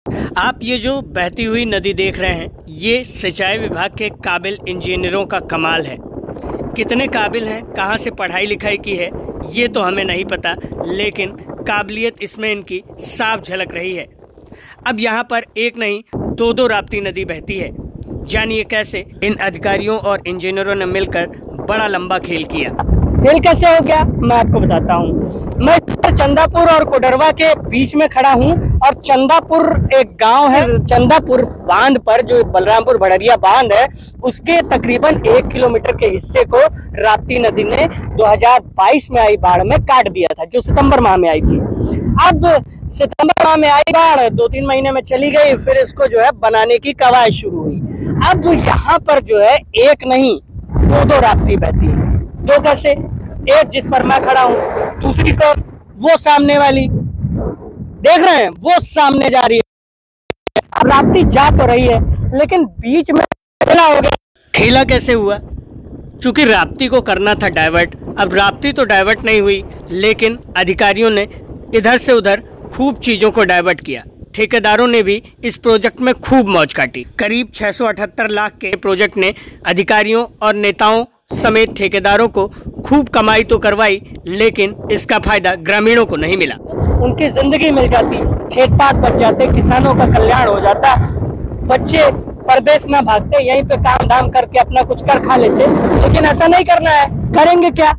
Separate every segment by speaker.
Speaker 1: आप ये जो बहती हुई नदी देख रहे हैं, ये सिंचाई विभाग के काबिल इंजीनियरों का कमाल है। कितने काबिल हैं, कहाँ से पढ़ाई लिखाई की है, ये तो हमें नहीं पता, लेकिन काबिलियत इसमें इनकी साफ झलक रही है। अब यहाँ पर एक नहीं दो राप्ती नदी बहती है। जानिए कैसे इन अधिकारियों और इंजीनियरों ने मिलकर बड़ा लंबा खेल किया।
Speaker 2: खेल कैसे हो गया, मैं आपको बताता हूँ। मैं चंदापुर और कोडरवा के बीच में खड़ा हूँ और चंदापुर एक गांव है। चंदापुर बांध पर जो बलरामपुर भड़रिया बांध है, उसके तकरीबन 1 किलोमीटर के हिस्से को राप्ती नदी ने 2022 में आई बाढ़ में काट दिया था, जो सितंबर माह में आई थी। अब सितंबर माह में आई बाढ़ 2-3 महीने में चली गई, फिर इसको जो है बनाने की कवायद शुरू हुई। अब यहाँ पर जो है एक नहीं दो राप्ती बहती है। दो कैसे? एक जिस पर मैं खड़ा हूँ, दूसरी को वो सामने वाली देख रहे हैं, वो सामने जा रही है। अब राप्ती जा तो रही है, लेकिन बीच में खेला हो गया।
Speaker 1: खेला कैसे हुआ? चूंकि राप्ती को करना था डाइवर्ट। अब राप्ती तो डाइवर्ट नहीं हुई, लेकिन अधिकारियों ने इधर से उधर खूब चीजों को डाइवर्ट किया। ठेकेदारों ने भी इस प्रोजेक्ट में खूब मौज काटी। करीब 678 लाख के प्रोजेक्ट ने अधिकारियों और नेताओं समेत ठेकेदारों को खूब कमाई तो करवाई, लेकिन इसका फायदा ग्रामीणों को नहीं मिला।
Speaker 2: उनकी जिंदगी मिल जाती, खेत पात बच जाते, किसानों का कल्याण हो जाता, बच्चे परदेश ना भागते, यहीं पे काम धाम करके अपना कुछ कर खा लेते। लेकिन ऐसा नहीं करना है। करेंगे क्या?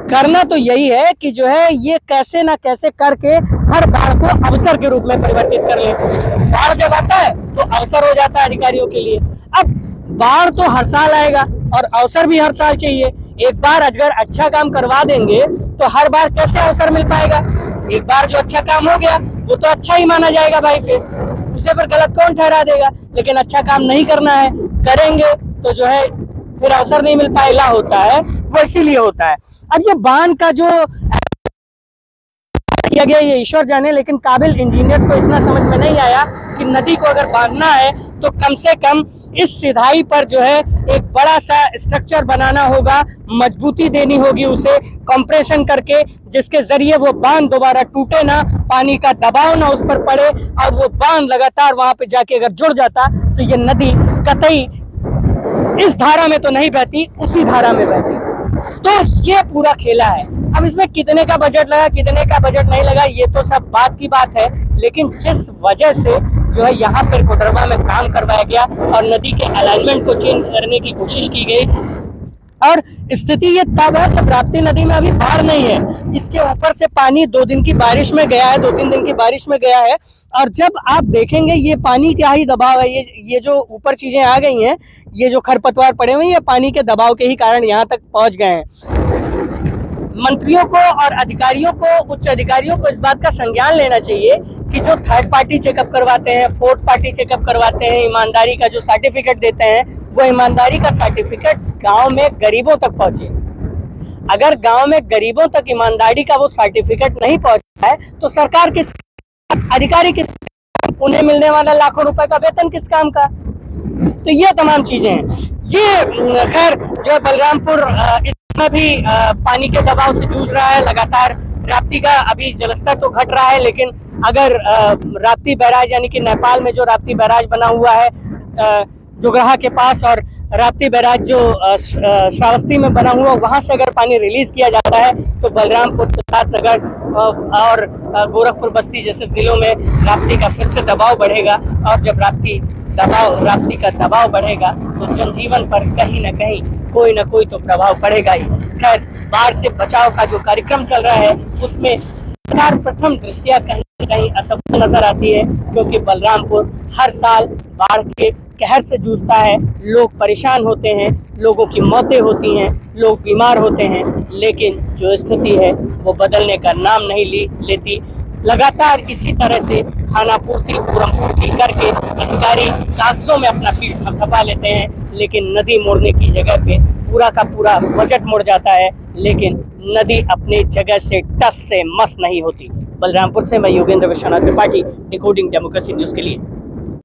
Speaker 2: करना तो यही है कि जो है ये कैसे ना कैसे करके हर बाढ़ को अवसर के रूप में परिवर्तित कर ले। बाढ़ जब आता है तो अवसर हो जाता है अधिकारियों के लिए। अब बाढ़ तो हर साल आएगा और अवसर भी हर साल चाहिए। एक बार अगर अच्छा काम करवा देंगे तो हर बार कैसे अवसर मिल पाएगा? एक बार जो अच्छा काम हो गया वो तो अच्छा ही माना जाएगा भाई, फिर उसे पर गलत कौन ठहरा देगा? लेकिन अच्छा काम नहीं करना है, करेंगे तो जो है फिर अवसर नहीं मिल पाएगा होता है, वो इसीलिए होता है। अब ये बांध का जो किया गया ये ईश्वर जाने, लेकिन काबिल इंजीनियर को इतना समझ में नहीं आया कि नदी को अगर बांधना है तो कम से कम इस सिधाई पर जो है एक बड़ा सा स्ट्रक्चर बनाना होगा, मजबूती देनी होगी उसे कंप्रेशन करके, जिसके जरिए वो बांध दोबारा टूटे ना, पानी का दबाव ना उस पर पड़े और वो बांध लगातार वहां पे जाके अगर जुड़ जाता तो ये नदी कतई इस धारा में तो नहीं बहती, उसी धारा में बहती। तो ये पूरा खेला है। अब इसमें कितने का बजट लगा, कितने का बजट नहीं लगा, ये तो सब बात की बात है, लेकिन जिस वजह से जो है यहाँ पर कोडरवा में काम करवाया गया और नदी के अलाइनमेंट को चेंज करने की कोशिश की गई, और स्थिति ये तब है जब राप्ती नदी में अभी बाढ़ नहीं है। इसके ऊपर से पानी 2 दिन की बारिश में गया है, 2-3 दिन की बारिश में गया है, और जब आप देखेंगे ये पानी क्या ही दबाव है। ये जो ऊपर चीजें आ गई हैं, ये जो खरपतवार पड़े हुए हैं, ये पानी के दबाव के ही कारण यहाँ तक पहुँच गए हैं। मंत्रियों को और अधिकारियों को, उच्च अधिकारियों को इस बात का संज्ञान लेना चाहिए कि जो थर्ड पार्टी चेकअप करवाते हैं, फोर्थ पार्टी चेकअप करवाते हैं, ईमानदारी का जो सर्टिफिकेट देते हैं, वो ईमानदारी का सर्टिफिकेट गांव में गरीबों तक पहुंचे। अगर गांव में गरीबों तक ईमानदारी का वो सर्टिफिकेट नहीं पहुंचता है तो सरकार किस, अधिकारी किस, उन्हें मिलने वाला लाखों रुपए का वेतन किस काम का? तो ये तमाम चीजें हैं। ये खैर जो बलरामपुर इसमें भी पानी के दबाव से जूझ रहा है लगातार। राप्ती का अभी जलस्तर तो घट रहा है, लेकिन अगर राप्ती बैराज यानी कि नेपाल में जो राप्ती बैराज बना हुआ है जोगराहा के पास, और राप्ती बैराज जो श्रावस्ती में बना हुआ, वहां से अगर पानी रिलीज किया जाता है तो बलरामपुर, सिद्धार्थनगर और गोरखपुर, बस्ती जैसे जिलों में राप्ती का फिर से दबाव बढ़ेगा, और जब राप्ती का दबाव बढ़ेगा तो जनजीवन पर कहीं ना कहीं कोई ना कोई तो प्रभाव पड़ेगा ही। खैर, बाढ़ से बचाव का जो कार्यक्रम चल रहा है उसमें सरकार प्रथम दृष्टिया कहीं ना कहीं असफल नजर आती है, क्योंकि बलरामपुर हर साल बाढ़ के कहर से जूझता है। लोग परेशान होते हैं, लोगों की मौतें होती हैं, लोग बीमार होते हैं, लेकिन जो स्थिति है वो बदलने का नाम नहीं लेती। लगातार इसी तरह से खानापूर्ति, पूर्ति करके अधिकारी कागजों में अपना पीठ थपथपा लेते हैं, लेकिन नदी मोड़ने की जगह पे पूरा का पूरा बजट मुड़ जाता है, लेकिन नदी अपनी जगह से टस से मस नहीं होती। बलरामपुर से मैं Yogendra Vishwanath Tripathi, decoding democracy news के लिए।